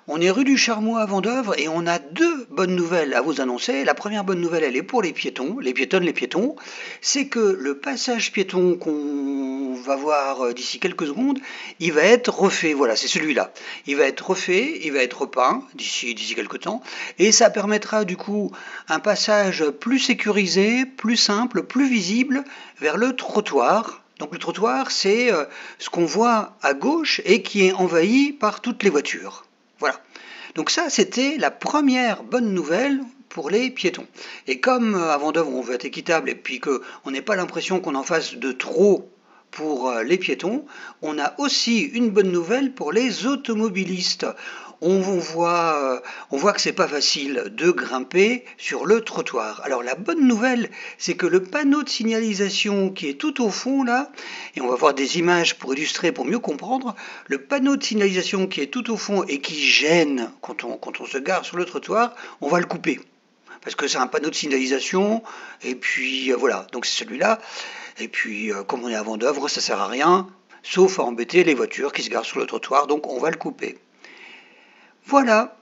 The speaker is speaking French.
On est rue du Charmois à Vendeuvre et on a deux bonnes nouvelles à vous annoncer. La première bonne nouvelle, elle est pour les piétons, les piétonnes, les piétons. C'est que le passage piéton qu'on va voir d'ici quelques secondes, il va être refait. Voilà, c'est celui-là. Il va être refait, il va être repeint d'ici quelques temps. Et ça permettra du coup un passage plus sécurisé, plus simple, plus visible vers le trottoir. Donc le trottoir, c'est ce qu'on voit à gauche et qui est envahi par toutes les voitures. Voilà. Donc ça, c'était la première bonne nouvelle pour les piétons. Et comme à Vendeuvre, on veut être équitable et puis qu'on n'ait pas l'impression qu'on en fasse de trop pour les piétons, on a aussi une bonne nouvelle pour les automobilistes. On voit que c'est pas facile de grimper sur le trottoir. Alors la bonne nouvelle, c'est que le panneau de signalisation qui est tout au fond là, et on va voir des images pour illustrer, pour mieux comprendre, le panneau de signalisation qui est tout au fond et qui gêne quand on se gare sur le trottoir, on va le couper. Parce que c'est un panneau de signalisation, et puis voilà, donc c'est celui-là. Et puis comme on est à Vendeuvre, ça sert à rien, sauf à embêter les voitures qui se garent sur le trottoir, donc on va le couper. Voilà,